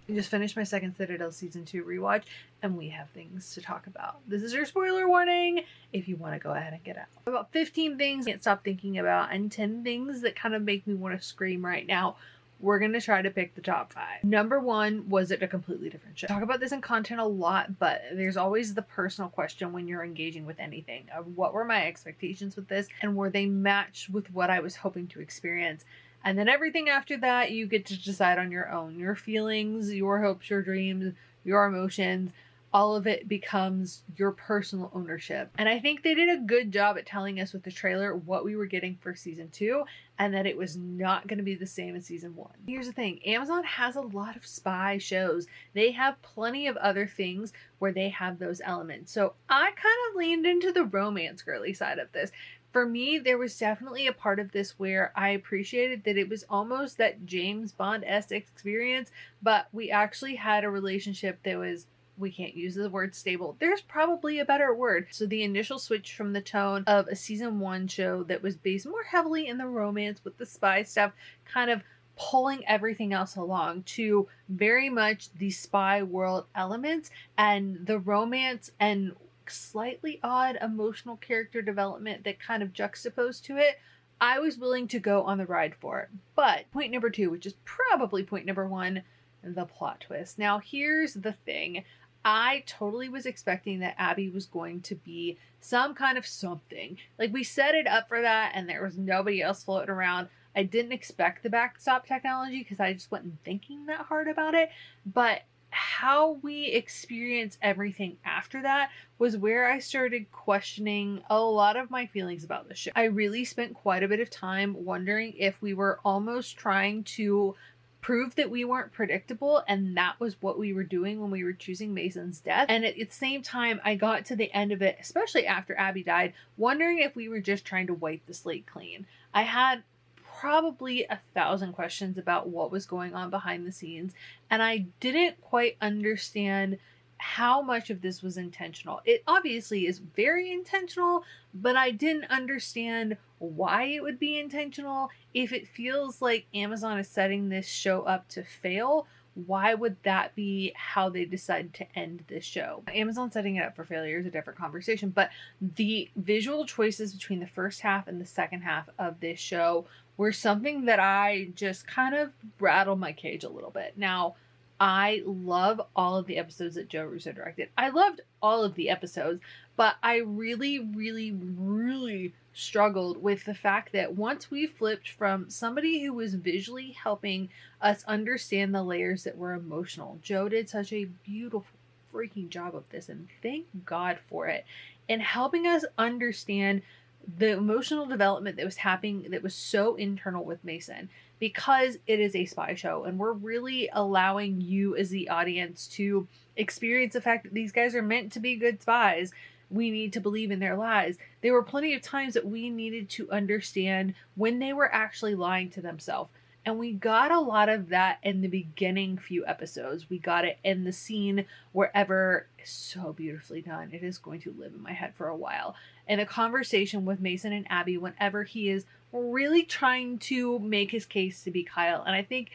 I just finished my second Citadel season 2 rewatch, and we have things to talk about. This is your spoiler warning if you want to go ahead and get out. About 15 things I can't stop thinking about, and 10 things that kind of make me want to scream right now. We're going to try to pick the top 5. Number 1, was it a completely different show? I talk about this in content a lot, but there's always the personal question when you're engaging with anything of what were my expectations with this, and were they matched with what I was hoping to experience? And then everything after that, you get to decide on your own. Your feelings, your hopes, your dreams, your emotions, all of it becomes your personal ownership. And I think they did a good job at telling us with the trailer what we were getting for season 2, and that it was not going to be the same as season 1. Here's the thing, Amazon has a lot of spy shows. They have plenty of other things where they have those elements. So I kind of leaned into the romance girly side of this. For me, there was definitely a part of this where I appreciated that it was almost that James Bond-esque experience, but we actually had a relationship that was, we can't use the word stable. There's probably a better word. So the initial switch from the tone of a season 1 show that was based more heavily in the romance with the spy stuff, kind of pulling everything else along, to very much the spy world elements and the romance and slightly odd emotional character development that kind of juxtaposed to it. I was willing to go on the ride for it. But point number 2, which is probably point number 1, the plot twist. Now here's the thing. I totally was expecting that Abby was going to be some kind of something. Like, we set it up for that and there was nobody else floating around. I didn't expect the backstop technology because I just wasn't thinking that hard about it. But how we experience everything after that was where I started questioning a lot of my feelings about the show. I really spent quite a bit of time wondering if we were almost trying to prove that we weren't predictable, and that was what we were doing when we were choosing Mason's death. And at the same time, I got to the end of it, especially after Abby died, wondering if we were just trying to wipe the slate clean. I had probably 1,000 questions about what was going on behind the scenes, and I didn't quite understand how much of this was intentional. It obviously is very intentional, but I didn't understand why it would be intentional. If it feels like Amazon is setting this show up to fail, why would that be how they decide to end this show? Amazon setting it up for failure is a different conversation, but the visual choices between the first half and the second half of this show were something that I just kind of rattled my cage a little bit. Now, I love all of the episodes that Joe Russo directed. I loved all of the episodes, but I really struggled with the fact that once we flipped from somebody who was visually helping us understand the layers that were emotional, Joe did such a beautiful freaking job of this, and thank God for it, and helping us understand the emotional development that was happening that was so internal with Mason, because it is a spy show and we're really allowing you as the audience to experience the fact that these guys are meant to be good spies. We need to believe in their lies. There were plenty of times that we needed to understand when they were actually lying to themselves. And we got a lot of that in the beginning few episodes. We got it in the scene wherever, so beautifully done. It is going to live in my head for a while. And the conversation with Mason and Abby whenever he is really trying to make his case to be Kyle. And I think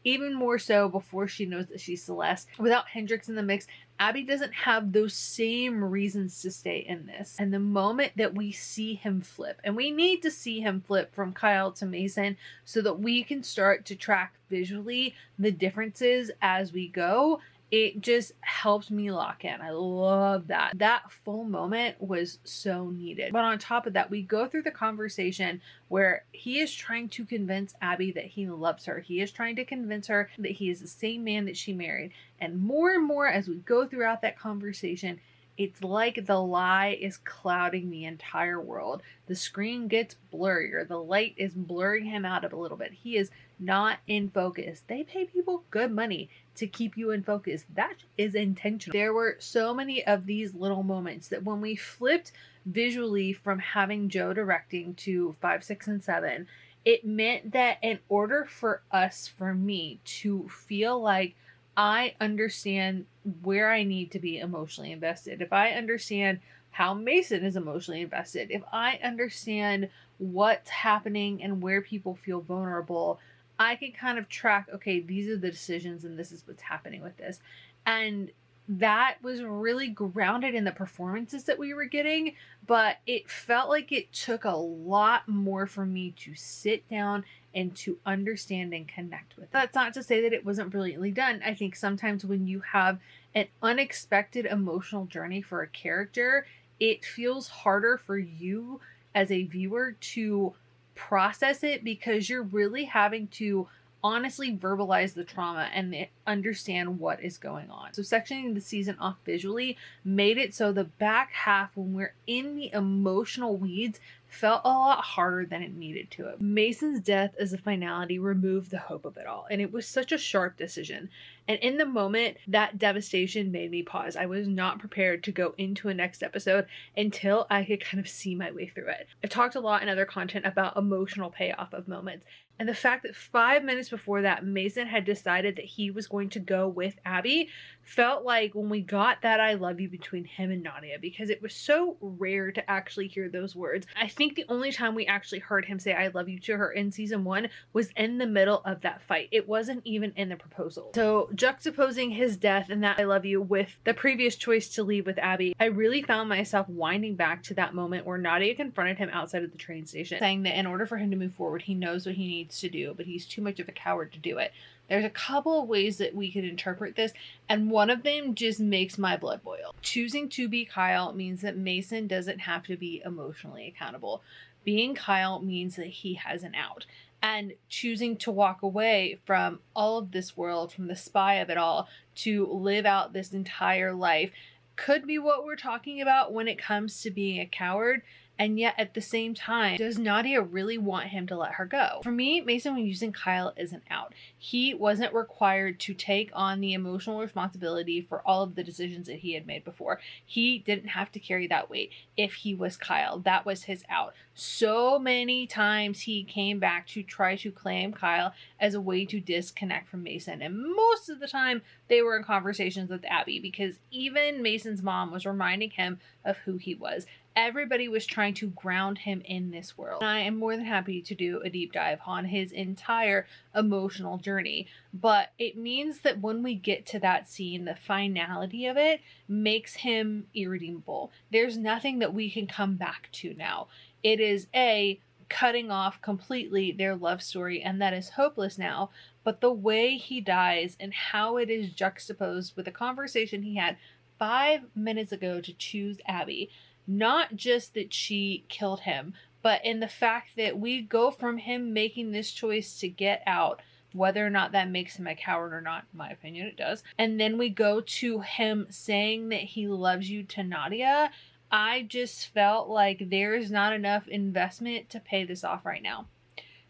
even more so before she knows that she's Celeste. Without Hendrix in the mix, Abby doesn't have those same reasons to stay in this. And the moment that we see him flip, and we need to see him flip from Kyle to Mason so that we can start to track visually the differences as we go, it just helps me lock in. I love that. That full moment was so needed. But on top of that, we go through the conversation where he is trying to convince Abby that he loves her. He is trying to convince her that he is the same man that she married. And more as we go throughout that conversation, it's like the lie is clouding the entire world. The screen gets blurrier. The light is blurring him out a little bit. He is not in focus. They pay people good money to keep you in focus. That is intentional. There were so many of these little moments that when we flipped visually from having Joe directing to 5, 6, and 7, it meant that in order for us, for me, to feel like I understand where I need to be emotionally invested, if I understand how Mason is emotionally invested, if I understand what's happening and where people feel vulnerable, I could kind of track, okay, these are the decisions and this is what's happening with this. And that was really grounded in the performances that we were getting, but it felt like it took a lot more for me to sit down and to understand and connect with. That's not to say that it wasn't brilliantly done. I think sometimes when you have an unexpected emotional journey for a character, it feels harder for you as a viewer to process it because you're really having to honestly verbalize the trauma and understand what is going on. So sectioning the season off visually made it so the back half, when we're in the emotional weeds, felt a lot harder than it needed to. Mason's death as a finality removed the hope of it all, and it was such a sharp decision. And in the moment, that devastation made me pause. I was not prepared to go into a next episode until I could kind of see my way through it. I've talked a lot in other content about emotional payoff of moments. And the fact that 5 minutes before that, Mason had decided that he was going to go with Abby felt like when we got that I love you between him and Nadia, because it was so rare to actually hear those words. I think the only time we actually heard him say I love you to her in season 1 was in the middle of that fight. It wasn't even in the proposal. So juxtaposing his death and that I love you with the previous choice to leave with Abby, I really found myself winding back to that moment where Nadia confronted him outside of the train station, saying that in order for him to move forward, he knows what he needs to do, but he's too much of a coward to do it. There's a couple of ways that we could interpret this, and one of them just makes my blood boil. Choosing to be Kyle means that Mason doesn't have to be emotionally accountable. Being Kyle means that he has an out. And choosing to walk away from all of this world, from the spy of it all, to live out this entire life could be what we're talking about when it comes to being a coward. And yet at the same time, does Nadia really want him to let her go? For me, Mason, when using Kyle, is an out. He wasn't required to take on the emotional responsibility for all of the decisions that he had made before. He didn't have to carry that weight if he was Kyle. That was his out. So many times he came back to try to claim Kyle as a way to disconnect from Mason. And most of the time they were in conversations with Abby, because even Mason's mom was reminding him of who he was. Everybody was trying to ground him in this world. And I am more than happy to do a deep dive on his entire emotional journey. But it means that when we get to that scene, the finality of it makes him irredeemable. There's nothing that we can come back to now. It is cutting off completely their love story, and that is hopeless now. But the way he dies and how it is juxtaposed with the conversation he had 5 minutes ago to choose Abby, not just that she killed him, but in the fact that we go from him making this choice to get out, whether or not that makes him a coward or not, in my opinion it does, and then we go to him saying that he loves you to Nadia. I just felt like there's not enough investment to pay this off right now.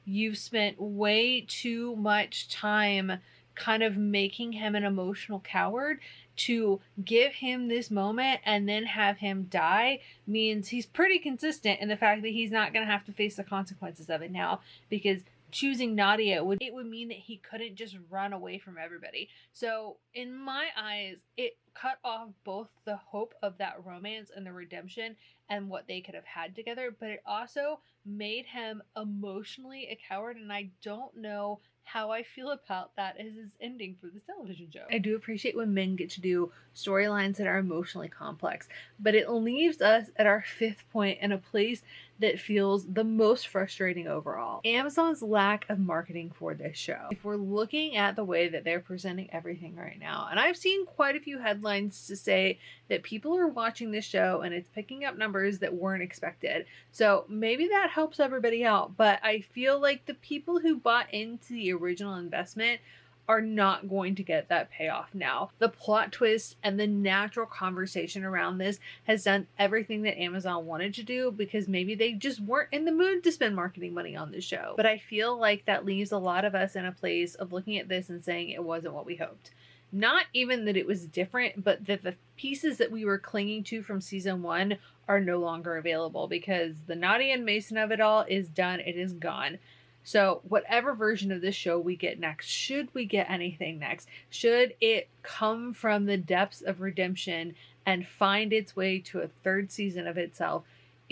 You've spent way too much time kind of making him an emotional coward. To give him this moment and then have him die means he's pretty consistent in the fact that he's not going to have to face the consequences of it now, because choosing Nadia would mean that he couldn't just run away from everybody. So in my eyes, it cut off both the hope of that romance and the redemption and what they could have had together, but it also made him emotionally a coward, and I don't know how I feel about that as his ending for this television show. I do appreciate when men get to do storylines that are emotionally complex, but it leaves us at our 5th point in a place that feels the most frustrating overall. Amazon's lack of marketing for this show. If we're looking at the way that they're presenting everything right now, and I've seen quite a few headlines to say that people are watching this show and it's picking up numbers that weren't expected. So maybe that helps everybody out, but I feel like the people who bought into the original investment are not going to get that payoff now. The plot twist and the natural conversation around this has done everything that Amazon wanted to do, because maybe they just weren't in the mood to spend marketing money on this show. But I feel like that leaves a lot of us in a place of looking at this and saying it wasn't what we hoped. Not even that it was different, but that the pieces that we were clinging to from season 1 are no longer available, because the Nadia and Mason of it all is done. It is gone. So whatever version of this show we get next, should we get anything next, should it come from the depths of redemption and find its way to a 3rd season of itself,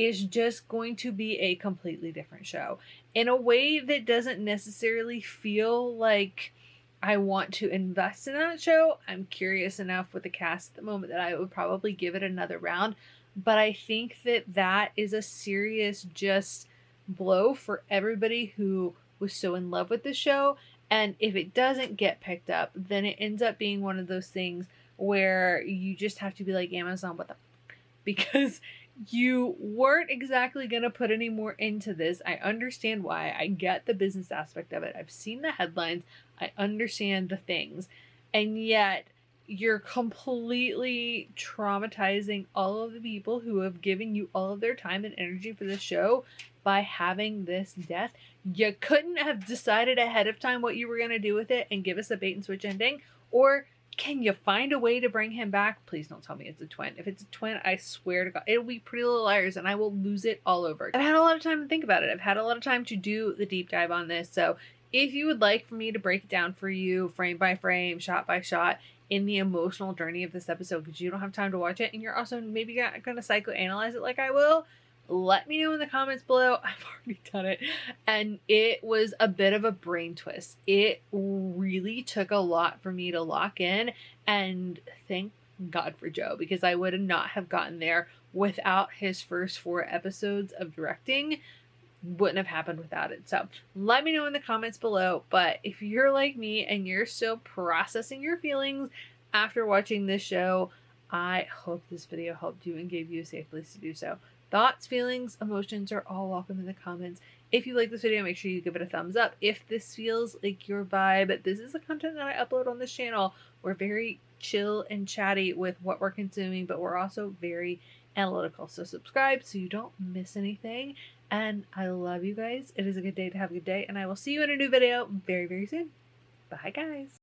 is just going to be a completely different show in a way that doesn't necessarily feel like I want to invest in that show. I'm curious enough with the cast at the moment that I would probably give it another round, but I think that that is a serious just blow for everybody who was so in love with the show. And if it doesn't get picked up, then it ends up being one of those things where you just have to be like, Amazon, what the f-? Because you weren't exactly going to put any more into this. I understand why. I get the business aspect of it. I've seen the headlines. I understand the things. And yet you're completely traumatizing all of the people who have given you all of their time and energy for the show by having this death. You couldn't have decided ahead of time what you were going to do with it and give us a bait and switch ending? Or can you find a way to bring him back? Please don't tell me it's a twin. If it's a twin, I swear to God, it'll be Pretty Little Liars and I will lose it all over. I've had a lot of time to think about it. I've had a lot of time to do the deep dive on this. So if you would like for me to break it down for you frame by frame, shot by shot, in the emotional journey of this episode, because you don't have time to watch it and you're also maybe not going to psychoanalyze it like I will, let me know in the comments below. I've already done it. And it was a bit of a brain twist. It really took a lot for me to lock in, and thank God for Joe, because I would not have gotten there without his first 4 episodes of directing. Wouldn't have happened without it. So let me know in the comments below. But if you're like me and you're still processing your feelings after watching this show, I hope this video helped you and gave you a safe place to do so. Thoughts, feelings, emotions are all welcome in the comments. If you like this video, make sure you give it a thumbs up. If this feels like your vibe, this is the content that I upload on this channel. We're very chill and chatty with what we're consuming, but we're also very analytical. So subscribe so you don't miss anything. And I love you guys. It is a good day to have a good day. And I will see you in a new video very, very soon. Bye, guys.